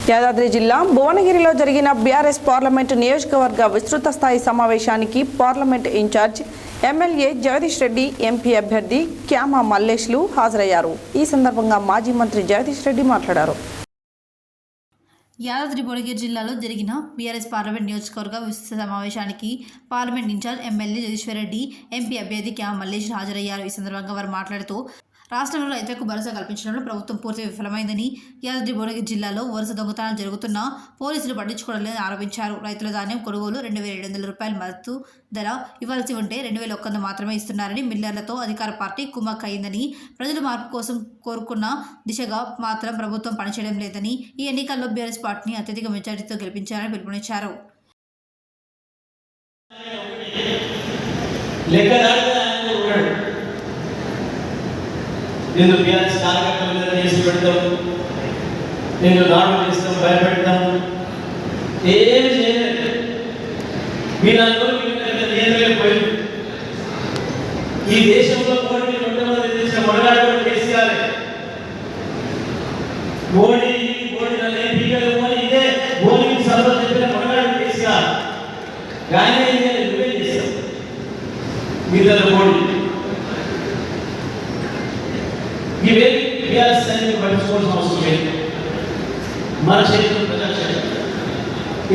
యాదాద్రి జిల్లా భువనగిరిలో జరిగిన బీఆర్ఎస్ పార్లమెంటు నియోజకవర్గ విస్తృత స్థాయి సమావేశానికి parliament in-charge MLA Jagadish Reddy, MP అభ్యర్థి క్యామా మల్లేష్లు హాజరయ్యారు. ఈ సందర్భంగా మాజీ మంత్రి జగదీష్ రెడ్డి మాట్లాడారు. యాదాద్రి భువనగిరి జిల్లాలో జరిగిన బీఆర్ఎస్ పార్లమెంట్ నియోజకవర్గ విస్తృత సమావేశానికి parliament in-charge MLA Jagadish Reddy, MP అభ్యర్థి క్యామా మల్లేష్లు హాజరయ్యారు. ఈ సందర్భంగా వారు మాట్లాడుతూ రాష్ట్రంలో రైతులకు భరోసా కల్పించడంలో ప్రభుత్వం పూర్తిగా విఫలమైందని, యాదాద్రి భువనగిరి జిల్లాలో వరుస దొంగతనాలు జరుగుతున్నా పోలీసులు పట్టించుకోవడం లేదని ఆరోపించారు. రైతుల ధాన్యం కొనుగోలు 2,700 రూపాయల మద్దతు ధర ఇవ్వాల్సి ఉంటే 2,100 మాత్రమే ఇస్తున్నారని, మిల్లర్లతో అధికార పార్టీ కుమ్మక్క అయిందని, ప్రజలు మార్పు కోసం కోరుకున్న దిశగా మాత్రం ప్రభుత్వం పనిచేయడం లేదని, ఈ ఎన్నికల్లో బీఆర్ఎస్ పార్టీని అత్యధిక మెజారిటీతో గెలిపించారని పిలుపునిచ్చారు. నేను బీఆర్ఎస్ కార్యకర్తల మీద కేసు పెడతాం, నేను దాడులు చేస్తాం, భయపెడతాం, ఏమి చేయలేదు. మీరందరూ నియంత్రలేకపోయింది. ఈ దేశంలో మోడీని మొట్టమొదటి చేసిన మొదలాడు కేసీఆర్. మోడీ నన్ను పీకలు మోడీ ఇదే మోడీకి సభలో చెప్పిన మొదలాడు కేసీఆర్. కానీ నువ్వే చేశావు మీద మోడీ. ఇవే బీఆర్ఎస్ సైనికులు పట్టించుకోవాల్సిన అవసరం లేదు. మన చేతులు ప్రజాక్షేత్రం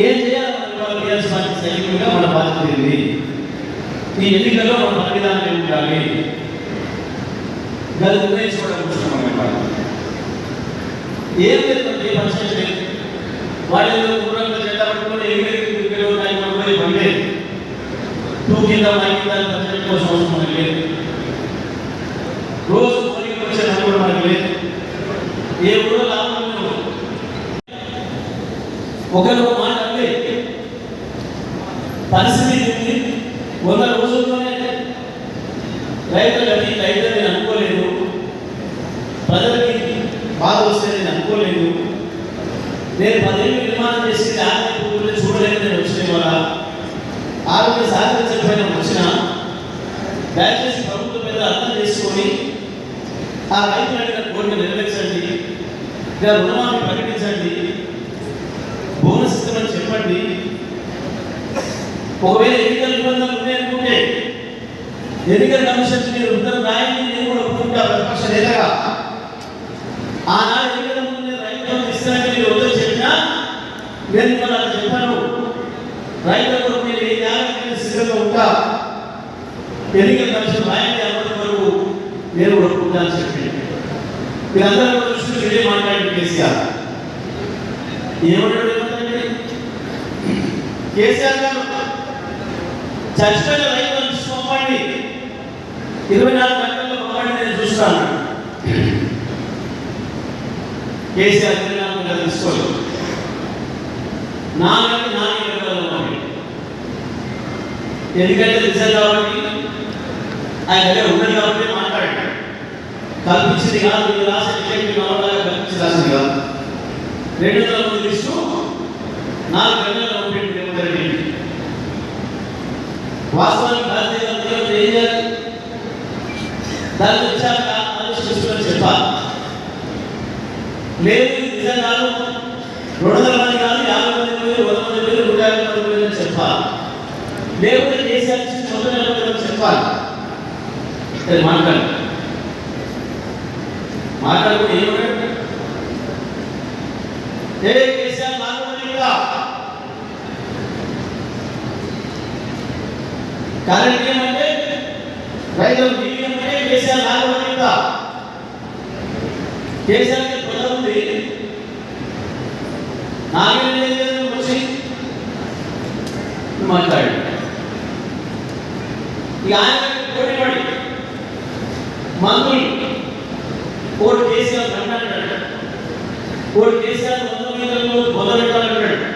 ఏం చేయాలి? మన బీఆర్ఎస్ పార్టీ సైనికులుగా మన బాధ్యత ఉంది. ఈ ఎన్నికల్లో మన బలిదానం ఏమి ఉండాలి దాన్ని నిర్ణయించుకోవడం ముఖ్యమైన ఏం లేదు. ఏ పరిస్థితి లేదు. వాళ్ళు దూరంగా జెండా పట్టుకొని ఎగిరి పండే టూ కింద పనిచేసుకోవాల్సిన అవసరం మనకి లేదు. రోజు మనకు లేదు. ఏ ఊళ్ళో లాభం ఒకరు మాట అంటే పరిస్థితి 100 రోజుల్లోనే రైతులకి నేను అనుకోలేదు, ప్రజలకి బాధ వస్తే నేను అనుకోలేదు, నేను 10 ఏళ్ళు నిర్మాణం చేసి ఆరోగ్య చూడలేదు. నేను వచ్చిన వల్ల ఆరోగ్య సహకరించకపోయినా వచ్చిన దయచేసి ప్రభుత్వం మీద అర్థం చేసుకొని ఆ రైతులు అడిగిన కోరిక నెరవేర్చండి, రుణమాఫీ ప్రకటించండి, బోనస్ ఇస్తామని చెప్పండి. ఒకవేళ ఎన్నికల నిబంధనలు ఉన్నాయనుకుంటే ఎన్నికల కమిషన్ మీరు ఉత్తరం రాయండి. నేను కూడా ఒప్పుకుంటా ప్రతిపక్ష నేతగా. ఆనాడు ఎన్నికల ముందు రైతులకు ఇస్తానని మీరు వద్దని చెప్పినా నేను ఇవాళ చెప్పాను. రైతులకు నేను ఏ న్యాయానికి సిద్ధంగా ఉంటా. ఎన్నికల కమిషన్ రాయండి అప్పటి వరకు నేను ఒప్పుకుంటాను చెప్పి మీరందరూ దృష్టి ఇదే మాట్లాడి కేసీఆర్ ఏమంటాడు? కేసీఆర్ గారు చచ్చిపోయిన రైతులను పంపండి, 24 గంటల్లో పంపండి, నేను చూస్తాను. కేసీఆర్ 24 గంటలు తీసుకోవాలి. 4 గంటలు పంపండి. ఎందుకంటే నిజం కాబట్టి ఆయన దగ్గర ఉన్నది కాబట్టి మాట్లాడాడు. కల్పించింది కాదు, మీరు రాసే కల్పించి రాసింది కాదు. 200 మంది లిస్టు 4 గంటల్లో పంపించండి. వాస్తవానికి భారతీయ ఏం చేయాలి? దాన్ని వచ్చాక ఆలోచించుకొని చెప్పాలి. లేదు నిజం కాదు, 200 మంది కాదు, 50 మంది వేలు, 100 మంది వేలు, 150 మంది వేలు చెప్పాలి. లేకపోతే కేసీఆర్ మొత్తం చెప్పాలి. మాట్లాడుకుంటే ఏమన్నాడు? ఏ కేసీఆర్ లాభపడిగా కరెంట్ ఏమంటే రైతులు నీళ్ళు ఏమంటే కేసీఆర్ లాభపడిగా కేసీఆర్కి పొలం ఉంది. నాగేంద్ర వచ్చి మాట్లాడు. ఇక ఆయన పోటీపడి మంత్రులు ఓటు కేసీఆర్ అంటాడు, ఓటు కేసీఆర్ మొదలెట్టాలంటాడు.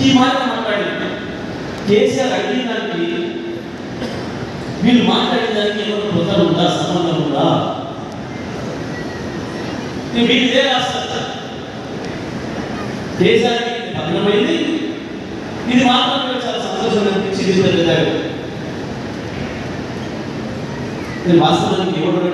ఈ మాట మాట్లాడింది. కేసీఆర్ అడిగిన దానికి వీళ్ళు మాట్లాడిన దానికి ఏమైనా పొందడం ఉందా, సంబంధం ఉందా? మీరు ఇదే రాస్తారు. కేసీఆర్కి భద్రమైంది, ఇది మాత్రమే చాలా సంతోషం అనిపించింది. వాస్తవానికి ఎవరు